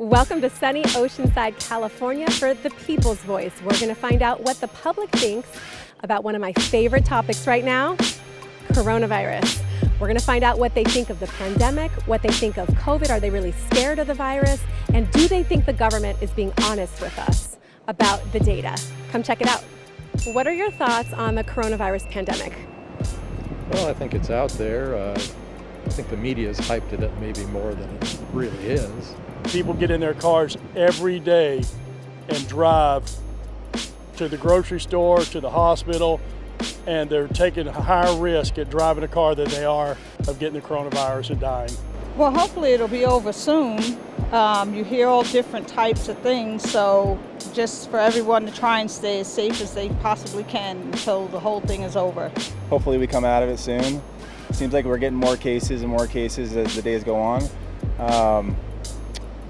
Welcome to sunny Oceanside, California for The People's Voice. We're going to find out what the public thinks about one of my favorite topics right now, coronavirus. We're going to find out what they think of the pandemic, what they think of COVID. Are they really scared of the virus? And do they think the government is being honest with us about the data? Come check it out. What are your thoughts on the coronavirus pandemic? Well, I think it's out there. I think the media has hyped it up maybe more than it really is. People get in their cars every day and drive to the grocery store, to the hospital, and they're taking a higher risk at driving a car than they are of getting the coronavirus and dying. Well, hopefully it'll be over soon. You hear all different types of things, so just for everyone to try and stay as safe as they possibly can until the whole thing is over. Hopefully we come out of it soon. It seems like we're getting more cases and more cases as the days go on.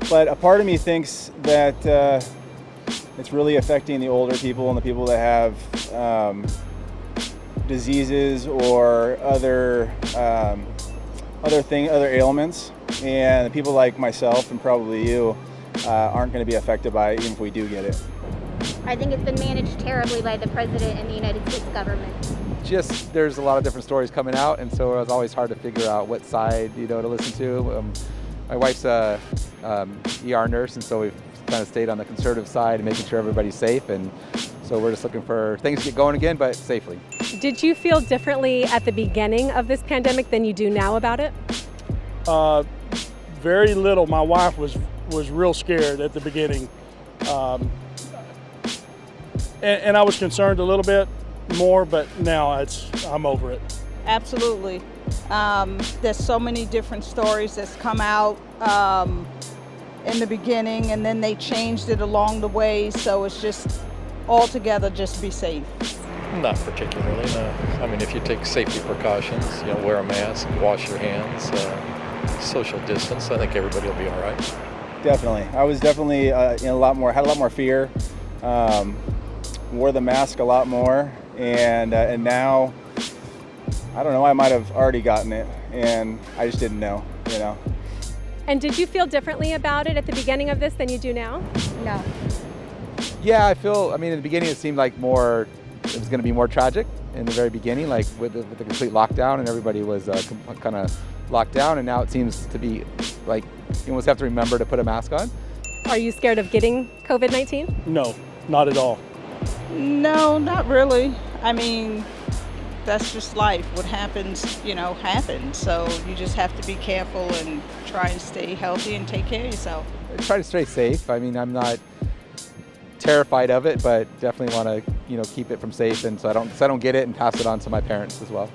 But a part of me thinks that it's really affecting the older people and the people that have diseases or other ailments, and the people like myself and probably you aren't going to be affected by it even if we do get it. I think it's been managed terribly by the president and the United States government. Just there's a lot of different stories coming out, and so it was always hard to figure out what side to listen to. My wife's a ER nurse, and so we've kind of stayed on the conservative side and making sure everybody's safe, and so we're just looking for things to get going again, but safely. Did you feel differently at the beginning of this pandemic than you do now about it? Very little. My wife was real scared at the beginning, and I was concerned a little bit more, but now I'm over it. Absolutely. There's so many different stories that's come out in the beginning, and then they changed it along the way, so it's just altogether just be safe. Not particularly, no. I mean, if you take safety precautions, wear a mask, wash your hands, social distance, I think everybody will be all right. Definitely. I was definitely had a lot more fear, wore the mask a lot more, and now, I don't know, I might have already gotten it, and I just didn't know, And did you feel differently about it at the beginning of this than you do now? No. Yeah, in the beginning it seemed like it was going to be more tragic in the very beginning, like with the complete lockdown, and everybody was kind of locked down, and now it seems to be like you almost have to remember to put a mask on. Are you scared of getting COVID-19? No, not at all. No, not really. I mean, that's just life. What happens, happens. So you just have to be careful and try and stay healthy and take care of yourself. I try to stay safe. I mean, I'm not terrified of it, but definitely want to, keep it from safe, and so I don't get it and pass it on to my parents as well.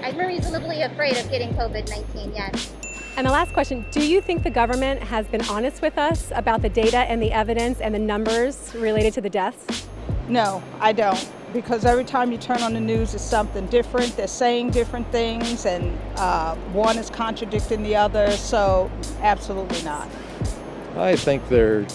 I'm reasonably afraid of getting COVID-19, yes. And the last question, do you think the government has been honest with us about the data and the evidence and the numbers related to the deaths? No, I don't. Because every time you turn on the news, it's something different. They're saying different things, and one is contradicting the other, so absolutely not. I think they're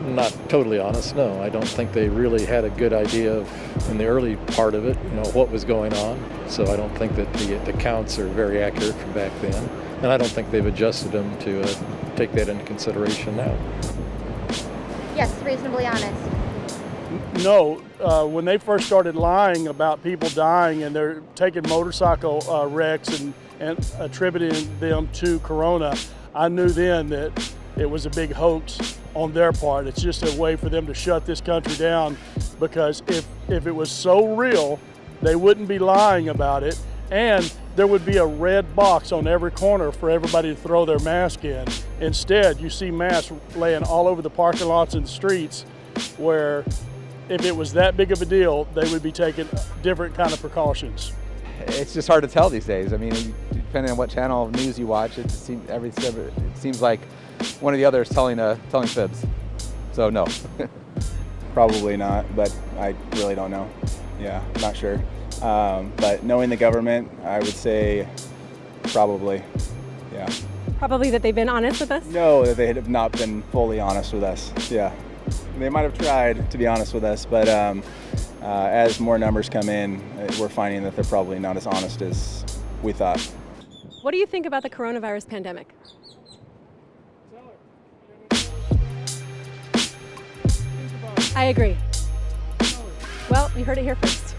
not totally honest, no. I don't think they really had a good idea of, in the early part of it, what was going on. So I don't think that the counts are very accurate from back then. And I don't think they've adjusted them to take that into consideration now. Yes, reasonably honest. No, when they first started lying about people dying, and they're taking motorcycle wrecks and attributing them to corona, I knew then that it was a big hoax on their part. It's just a way for them to shut this country down, because if it was so real, they wouldn't be lying about it, and there would be a red box on every corner for everybody to throw their mask in. Instead, you see masks laying all over the parking lots and the streets, where if it was that big of a deal, they would be taking different kind of precautions. It's just hard to tell these days. I mean, depending on what channel of news you watch, it seems like one or the other is telling fibs. So no. Probably not, but I really don't know. Yeah, not sure. But knowing the government, I would say probably, yeah. Probably that they've been honest with us? No, that they have not been fully honest with us, yeah. They might have tried to be honest with us, but as more numbers come in, we're finding that they're probably not as honest as we thought. What do you think about the coronavirus pandemic? I agree. Well, you heard it here first.